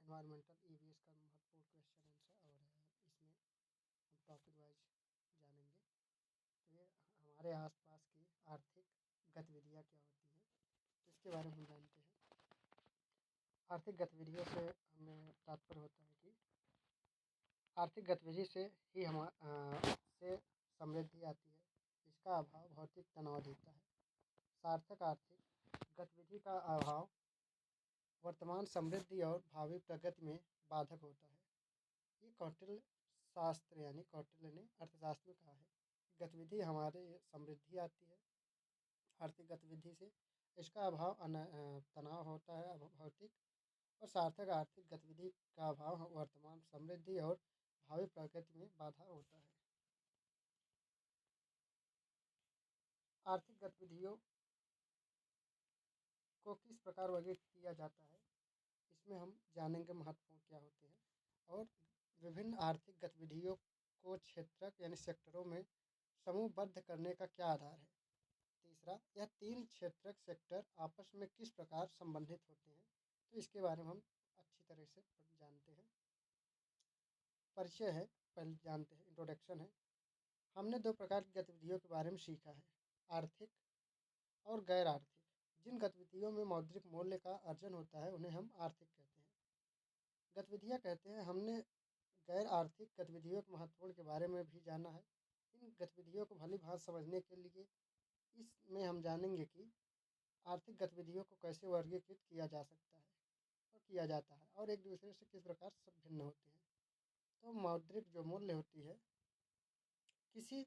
Environmental EVS का महत्वपूर्ण question answer और इसमें हम टॉपिक वाइज जानेंगे। तो ये हमारे आसपास की आर्थिक गतिविधियाँ क्या होती हैं, तो इसके बारे में हम जानते हैं। आर्थिक गतिविधियों से हमें तात्पर्य होता है कि आर्थिक गतिविधि से ही से समृद्धि आती है। इसका अभाव भौतिक तनाव देता है। सार्थक आर्थिक गतिविधि का अभाव वर्तमान समृद्धि और भावी प्रगति में बाधक होता है। ये कौटिल्य शास्त्र यानी कौटिल्य ने अर्थशास्त्र में कहा है कि गतिविधि हमारे समृद्धि आती है आर्थिक गतिविधि से, इसका अभाव तनाव होता है भौतिक, और सार्थक आर्थिक गतिविधि का अभाव वर्तमान समृद्धि और भावी प्रगति में बाधा होता है। आर्थिक गतिविधियों को किस प्रकार वर्गीकृत किया जाता है, इसमें हम जानेंगे महत्वपूर्ण क्या होते हैं और विभिन्न आर्थिक गतिविधियों को क्षेत्रक यानी सेक्टरों में समूहबद्ध करने का क्या आधार है। तीसरा, यह तीन क्षेत्रक सेक्टर आपस में किस प्रकार संबंधित होते हैं, तो इसके बारे में हम अच्छी तरह से जानते हैं। परिचय है, पहले जानते हैं, इंट्रोडक्शन है। हमने दो प्रकार की गतिविधियों के बारे में सीखा है, आर्थिक और गैर आर्थिक। जिन गतिविधियों में मौद्रिक मूल्य का अर्जन होता है उन्हें हम आर्थिक कहते हैं, गतिविधियाँ कहते हैं। हमने गैर आर्थिक गतिविधियों के महत्वपूर्ण के बारे में भी जाना है। इन गतिविधियों को भली भांति समझने के लिए इसमें हम जानेंगे कि आर्थिक गतिविधियों को कैसे वर्गीकृत किया जा सकता है और किया जाता है और एक दूसरे से किस प्रकार सब भिन्न होते हैं। तो मौद्रिक जो मूल्य होती है, किसी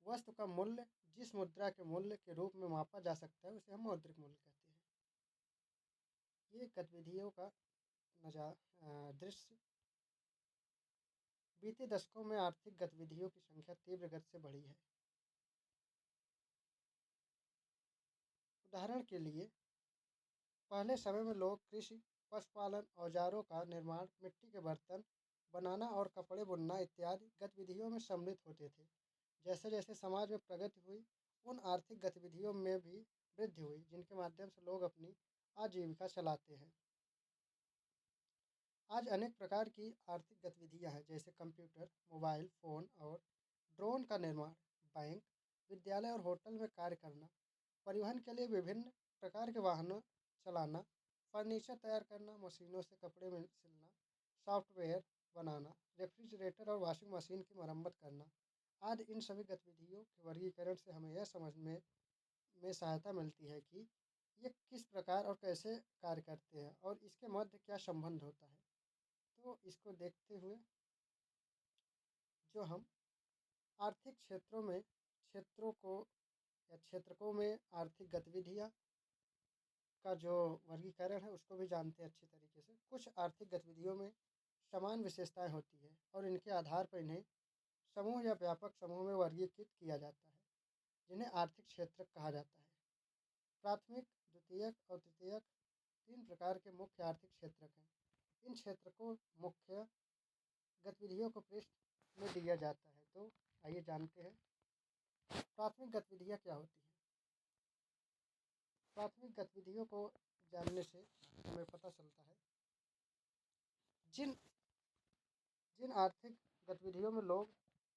वस्तु का मूल्य जिस मुद्रा के मूल्य के रूप में मापा जा सकता है उसे हम मौद्रिक मूल्य कहते हैं। ये गतिविधियों का दृश्य। बीते दशकों में आर्थिक गतिविधियों की संख्या तीव्र गति से बढ़ी है। उदाहरण के लिए, पहले समय में लोग कृषि, पशुपालन, औजारों का निर्माण, मिट्टी के बर्तन बनाना और कपड़े बुनना इत्यादि गतिविधियों में सम्मिलित होते थे। जैसे जैसे समाज में प्रगति हुई, उन आर्थिक गतिविधियों में भी वृद्धि हुई जिनके माध्यम से लोग अपनी आजीविका चलाते हैं। आज अनेक प्रकार की आर्थिक गतिविधियां हैं, जैसे कंप्यूटर, मोबाइल फ़ोन और ड्रोन का निर्माण, बैंक, विद्यालय और होटल में कार्य करना, परिवहन के लिए विभिन्न प्रकार के वाहनों चलाना, फर्नीचर तैयार करना, मशीनों से कपड़े में सिलना, सॉफ्टवेयर बनाना, रेफ्रिजरेटर और वॉशिंग मशीन की मरम्मत करना आदि। इन सभी गतिविधियों के वर्गीकरण से हमें यह समझ में सहायता मिलती है कि ये किस प्रकार और कैसे कार्य करते हैं और इसके मध्य क्या संबंध होता है। तो इसको देखते हुए जो हम आर्थिक क्षेत्रों को या क्षेत्रकों में आर्थिक गतिविधियाँ का जो वर्गीकरण है उसको भी जानते हैं अच्छी तरीके से। कुछ आर्थिक गतिविधियों में समान विशेषताएं होती है और इनके आधार पर इन्हें समूह या व्यापक समूह में वर्गीकृत किया जाता है, जिन्हें आर्थिक क्षेत्र कहा जाता है। प्राथमिक, द्वितीयक और तृतीयक तीन प्रकार के मुख्य आर्थिक क्षेत्रक हैं। इन क्षेत्र को मुख्य गतिविधियों को पृष्ठ में दिया जाता है। तो आइए जानते हैं प्राथमिक गतिविधियाँ क्या होती हैं। प्राथमिक गतिविधियों को जानने से हमें पता चलता है जिन जिन आर्थिक गतिविधियों में लोग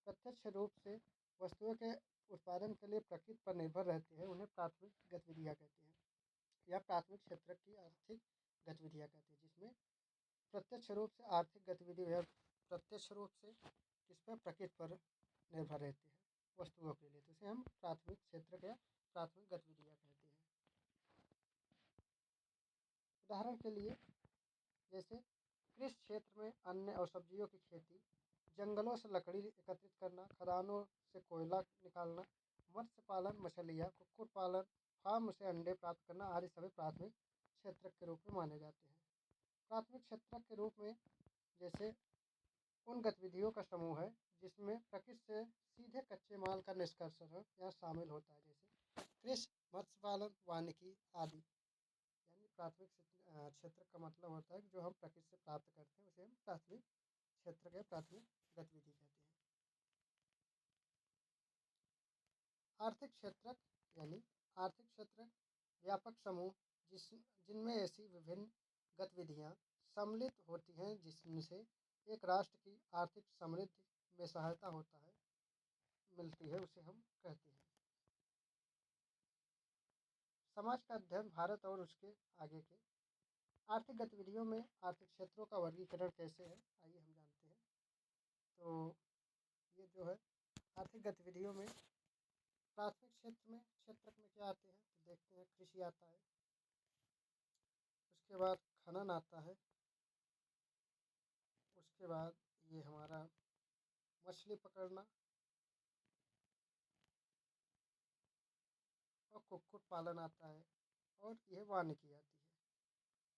प्रत्यक्ष रूप से वस्तुओं के उत्पादन के लिए प्रकृति पर निर्भर रहते हैं उन्हें प्राथमिक गतिविधियाँ कहते हैं या प्राथमिक क्षेत्र की आर्थिक गतिविधियाँ कहते हैं, जिसमें प्रत्यक्ष रूप से आर्थिक गतिविधि या प्रत्यक्ष रूप से किस पर प्रकृति पर निर्भर रहते हैं वस्तुओं के लिए, तो इसे हम प्राथमिक क्षेत्र या प्राथमिक गतिविधियाँ कहते हैं। उदाहरण के लिए, जैसे कृषि क्षेत्र में अन्न और सब्जियों की खेती, जंगलों से लकड़ी एकत्रित करना, खदानों से कोयला निकालना, मत्स्य पालन, मछलियाँ, कुक्कुट पालन, फार्म से अंडे प्राप्त करना आदि सभी प्राथमिक क्षेत्र के रूप में माने जाते हैं। प्राथमिक क्षेत्र के रूप में जैसे उन गतिविधियों का समूह है जिसमें प्रकृति से सीधे कच्चे माल का निष्कर्षण यहाँ शामिल होता है, जैसे कृषि, मत्स्य पालन, वानिकी आदि। यानी प्राथमिक क्षेत्र का मतलब होता है कि जो हम प्रकृति से प्राप्त करते हैं उसे हम प्राथमिक क्षेत्र या प्राथमिक गतिविधि कहते हैं। आर्थिक क्षेत्रक यानी आर्थिक क्षेत्र व्यापक समूह जिनमें ऐसी विभिन्न गतिविधियाँ सम्मिलित होती हैं, जिससे एक राष्ट्र की आर्थिक समृद्धि में सहायता होता है मिलती है, उसे हम कहते हैं। समाज का अध्ययन भारत और उसके आगे के आर्थिक गतिविधियों में आर्थिक क्षेत्रों का वर्गीकरण कैसे है, आइए हम जानते हैं। तो ये जो है आर्थिक गतिविधियों में प्राथमिक क्षेत्र में क्या आते हैं, तो देखते हैं कृषि आता है, उसके बाद खनन आता है, उसके बाद ये हमारा मछली पकड़ना और कुक्कुट पालन आता है, और यह वानिकी आती है।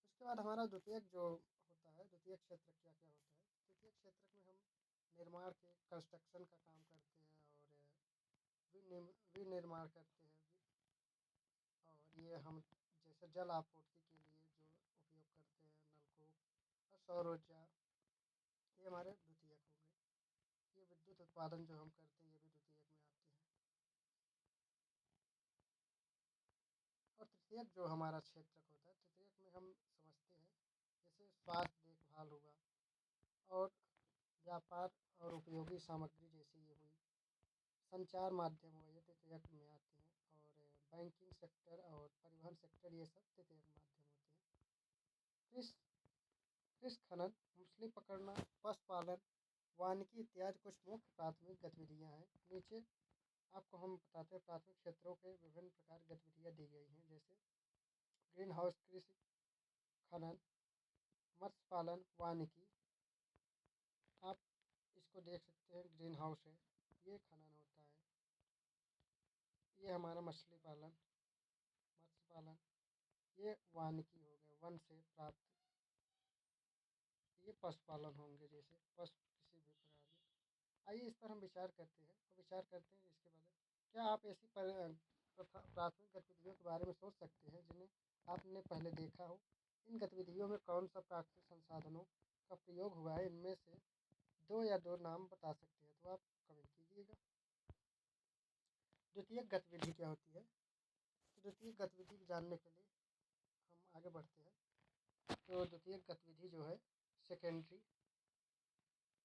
उसके बाद हमारा द्वितीयक जो होता है, द्वितीयक क्षेत्र क्या क्या होता है। द्वितीयक क्षेत्र में हम निर्माण के कंस्ट्रक्शन का काम करते हैं और विनिर्माण करते हैं, और ये हम जैसे जल आपूर्ति के लिए जो उपयोग करते हैं, नलकूप और सौर ऊर्जा, ये हमारे द्वितीयक हो गए। ये विद्युत उत्पादन जो हम करते हैं, ये भी द्वितीयक में आते हैं। और तृतीयक जो हमारा क्षेत्रक होता है, तृतीयक में हम समझते हैं जैसे स्वास्थ्य देखभाल हुआ, और व्यापार और उपयोगी सामग्री जैसे ये हुई, संचार माध्यम हुआ, ये तृतीयक में आते हैं। और बैंकिंग सेक्टर और परिवहन सेक्टर, ये सब तृतीयक माध्यम होते हैं। कृषि कृषि खनन, मछली पकड़ना, पशुपालन, वानिकी इत्यादि कुछ मुख्य प्राथमिक गतिविधियाँ हैं। नीचे आपको हम बताते हैं प्राथमिक क्षेत्रों के विभिन्न प्रकार की गतिविधियाँ दी गई हैं, जैसे ग्रीन हाउस कृषि, खनन, मत्स्य पालन, वानिकी। आप इसको देख सकते हैं, ग्रीन हाउस है, ये खनन होता है। ये हमारा मछली पालन, मत्स्य पालन, ये वानिकी हो गया, वन से प्राप्त। ये पशुपालन होंगे, जैसे पशु किसी भी प्रकार के। आइए इस पर हम विचार करते हैं, और विचार करते हैं इसके बारे में। क्या आप ऐसी प्राथमिक गतिविधियों के बारे में सोच सकते हैं जिन्हें आपने पहले देखा हो? इन गतिविधियों में कौन सा प्राकृतिक संसाधनों का प्रयोग हुआ है? इनमें से दो या दो नाम बता सकते हैं, तो आप कमेंट कीजिएगा। द्वितीयक गतिविधि क्या होती है? तो द्वितीयक गतिविधि जानने के लिए हम आगे बढ़ते हैं। तो द्वितीयक गतिविधि जो है सेकेंडरी,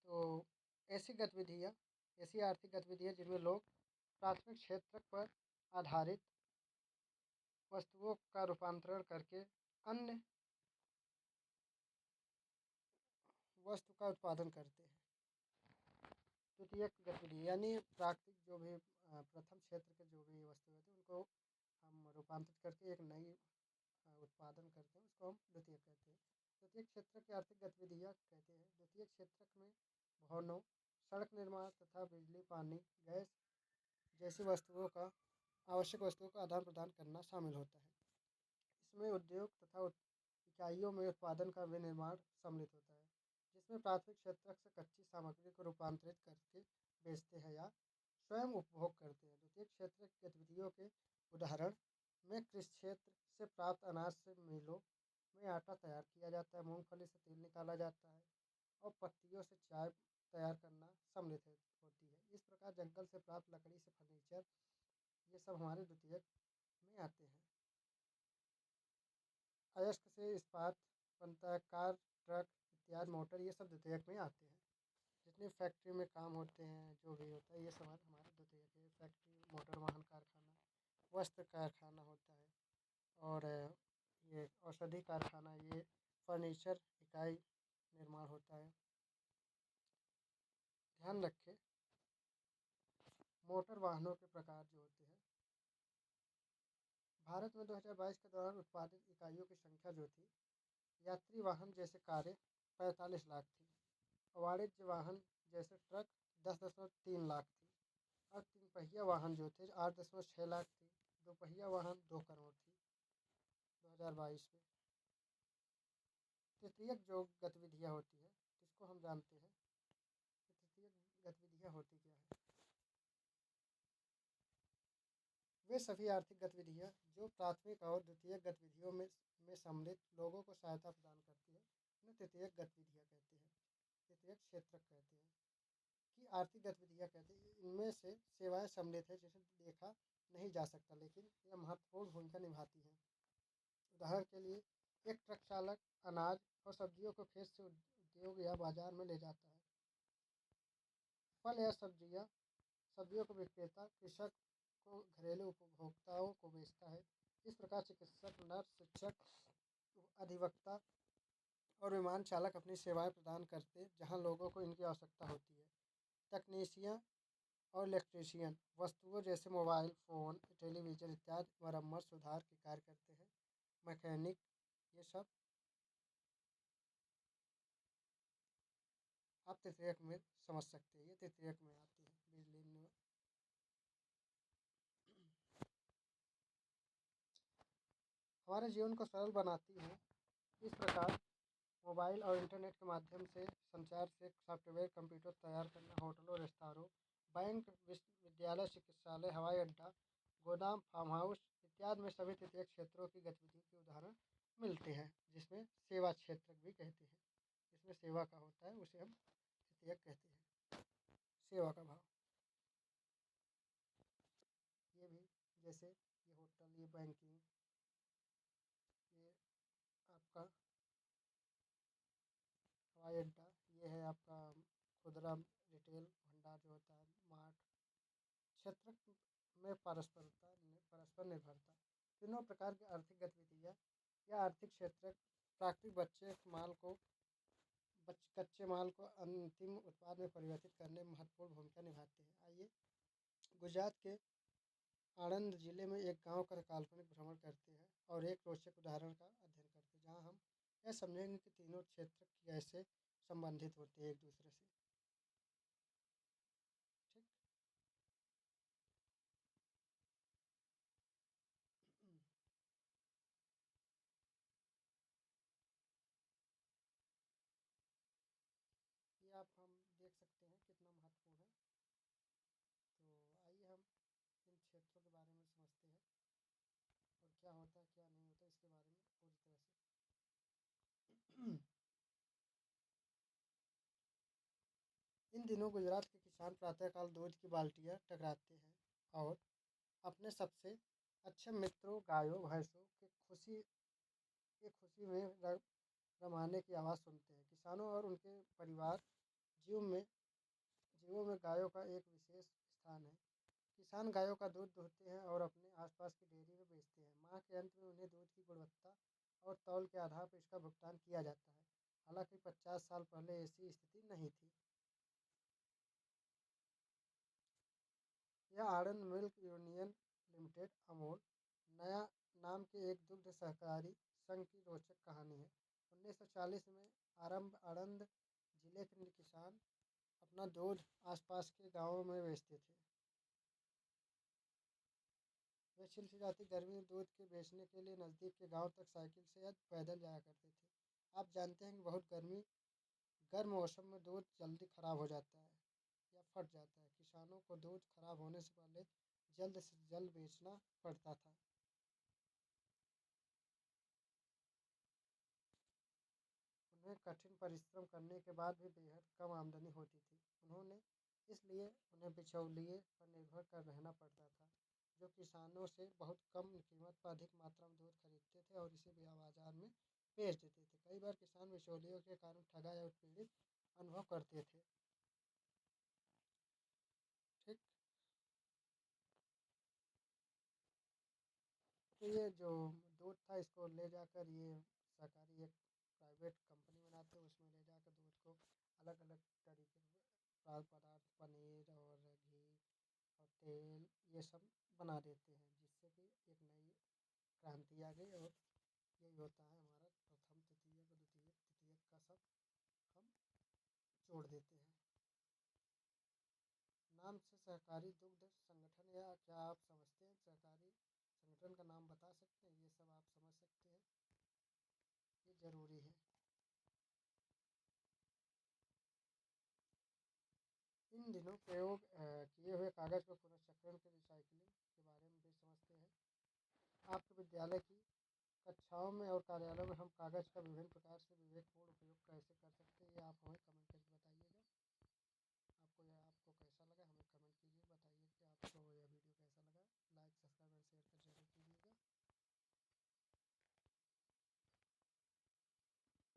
तो ऐसी गतिविधियाँ, ऐसी आर्थिक गतिविधियाँ जिनमें लोग प्राथमिक क्षेत्र पर आधारित वस्तुओं का रूपांतरण करके अन्य वस्तु का उत्पादन करते हैं। द्वितीयक गतिविधि यानी प्राकृतिक जो भी प्रथम क्षेत्र के जो भी वस्तु होते हैं, उनको हम रूपांतरित करके एक नई उत्पादन करते हैं, उसको हम द्वितीयक कहते हैं। द्वितीयक क्षेत्र की आर्थिक गतिविधियाँ कहते हैं। द्वितीयक क्षेत्र में भवनों, सड़क निर्माण तथा बिजली, पानी, गैस जैसी वस्तुओं का आवश्यक वस्तुओं का आदान प्रदान करना शामिल होता है। इसमें उद्योग तथा इकाइयों में उत्पादन का विनिर्माण सम्मिलित होता है, जिसमें प्राथमिक क्षेत्र से कच्ची सामग्री को रूपांतरित करके बेचते हैं या स्वयं उपभोग करते हैं। द्वितीय क्षेत्र की गतिविधियों के उदाहरण में कृषि क्षेत्र से प्राप्त अनाज से मिलों में आटा तैयार किया जाता है, मूंगफली से तेल निकाला जाता है, और पत्तियों से चाय तैयार करना सम्मिलित होती है। इस प्रकार जंगल से प्राप्त लकड़ी से फर्नीचर, ये सब हमारे द्वितीयक में आते हैं। अयस्क से इस्पात बनता है, कार, ट्रक इत्यादि, मोटर, ये सब द्वितीयक में आते हैं। जितनी फैक्ट्री में काम होते हैं, जो भी होता है, ये सब हमारे द्वितीयक है। फैक्ट्री, मोटर वाहन कारखाना, वस्त्र कारखाना होता है, और ये औषधि कारखाना, ये फर्नीचर इकाई निर्माण होता है। ध्यान रखें, मोटर वाहनों के प्रकार जो होते हैं, भारत में 2022 के दौरान उत्पादित इकाइयों की संख्या जो थी, यात्री वाहन जैसे कारें 45 लाख थी, वाणिज्य वाहन जैसे ट्रक 10.3 लाख थी, और तीन पहिया वाहन जो थे 8.6 लाख थी, दो पहिया वाहन 2 करोड़ थी 2022 में। तृतीयक जो गतिविधियाँ होती है, जिसको हम जानते हैं कि तृतीयक गतिविधियाँ होती क्या है। वे सभी आर्थिक गतिविधियाँ जो प्राथमिक और द्वितीयक गतिविधियों में सम्मिलित लोगों को सहायता प्रदान करती है, उन्हें तृतीयक गतिविधियाँ कहते हैं, तृतीयक क्षेत्र कहते हैं, कि आर्थिक गतिविधियाँ कहते हैं। इनमें से सेवाएं सम्मिलित है, जिसे देखा नहीं जा सकता, लेकिन यह महत्वपूर्ण भूमिका निभाती हैं। उदाहरण के लिए एक ट्रक चालक अनाज और सब्जियों को खेत से उद्योग या बाजार में ले जाता है। फल या सब्जियों को विक्रेता कृषक को घरेलू उपभोक्ताओं को बेचता है। इस प्रकार चिकित्सक, नर्स, शिक्षक, अधिवक्ता और विमान चालक अपनी सेवाएं प्रदान करते जहां लोगों को इनकी आवश्यकता होती है। तकनीशियन और इलेक्ट्रीशियन वस्तुओं जैसे मोबाइल फ़ोन, टेलीविज़न इत्यादि मरम्मत सुधार के कार्य करते हैं। मैकेनिक ये सब आप तृतीयक में समझ सकते हैं। ये तृतीयक में आती है बिजली में। हमारे जीवन को सरल बनाती है। इस प्रकार मोबाइल और इंटरनेट के माध्यम से संचार से सॉफ्टवेयर, कंप्यूटर तैयार करना, होटलों, रेस्तरां, बैंक, विश्वविद्यालय, चिकित्सालय, हवाई अड्डा, गोदाम, फार्म हाउस इत्यादि में सभी तृतीयक क्षेत्रों की गतिविधियों के उदाहरण मिलते हैं, जिसमें सेवा क्षेत्र भी कहते हैं। जिसमें सेवा का होता है उसे हम तृतीयक कहते हैं। सेवा का भाव ये भी, जैसे ये होटल, ये बैंकिंग, ये आपका हवाई अड्डा, ये है आपका खुदरा रिटेल भंडार जो होता है, मार्ट। क्षेत्र में परस्पर निर्भरता। तीनों प्रकार की आर्थिक गतिविधियाँ या आर्थिक क्षेत्र प्राकृतिक कच्चे माल को अंतिम उत्पाद में परिवर्तित करने में महत्वपूर्ण भूमिका निभाते हैं। आइए गुजरात के आणंद जिले में एक गांव का काल्पनिक भ्रमण करते हैं और एक रोचक उदाहरण का अध्ययन करते हैं, जहां हम यह समझेंगे कि तीनों क्षेत्र कैसे संबंधित होते हैं एक दूसरे से। ठीक। ये आप हम देख सकते हैं कितना महत्वपूर्ण है। तो आइए हम इन क्षेत्रों के बारे में समझते हैं और क्या होता है क्या नहीं होता इसके बारे में पूरी तरह से। इन दिनों गुजरात के किसान प्रातःकाल दूध की बाल्टियां टकराते हैं और अपने सबसे अच्छे मित्रों गायों भैंसों के खुशी में रमाने की आवाज़ सुनते हैं। किसानों और उनके परिवार जीव में जीवों में गायों का एक विशेष स्थान है। किसान गायों का दूध दुहते हैं और अपने आसपास की डेयरी में बेचते हैं। माह के अंत में उन्हें दूध की गुणवत्ता और तौल के आधार पर इसका भुगतान किया जाता है। हालांकि 50 साल पहले ऐसी स्थिति नहीं थी। यह Anand milk union limited Amul नया नाम के एक दुग्ध सहकारी संघ की रोचक कहानी है। 1940 में आरंभ आणंद जिले के किसान अपना दूध आसपास के गांवों में बेचते थे। वे चिलचिलाती गर्मी में दूध के बेचने के लिए नज़दीक के गांव तक साइकिल से या पैदल जाया करते थे। आप जानते हैं कि बहुत गर्म मौसम में दूध जल्दी खराब हो जाता है या फट जाता है। किसानों को दूध खराब होने से पहले जल्द से जल्द बेचना पड़ता था। उन्हें कठिन परिश्रम करने के बाद भी बेहद कम आमदनी होती थी। इसलिए उन्हें बिचौलिए पर निर्भर कर रहना पड़ता था, जो किसानों से बहुत कम कीमत पर अधिक मात्रा में दूध खरीदते थे और इसे बाजार में बेच देते थे। कई बार किसान बिचौलियों के कारण ठगा या उत्पीड़ित अनुभव करते थे। ठीक। तो ये जो दूध था इसको ले जाकर ये सरकारी एक प्राइवेट कंपनी बनाते हैं, उसमें ले जाकर दूध को अलग अलग तरीके पदार्थ पनीर और घी और तेल ये सब बना देते हैं, जिससे कि एक नई क्रांति आ गई। और यही होता है हमारा प्रथम तृतीयक द्वितीयक तृतीयक का सब हम जोड़ देते हैं। नाम से सहकारी दुग्ध संगठन, या क्या आप समझते हैं सहकारी संगठन का नाम बता सकते हैं? ये सब आप समझ सकते हैं, ये ज़रूरी है। इन दिनों प्रयोग किए हुए कागज़ को पुनर्चक्रण के रिसाइकलिंग के बारे में भी समझते हैं। आपके विद्यालय की कक्षाओं में और कार्यालयों में हम कागज़ का विभिन्न प्रकार से विवेकपूर्ण उपयोग कैसे कर सकते हैं, ये आप हमें कमेंट करके बताइए।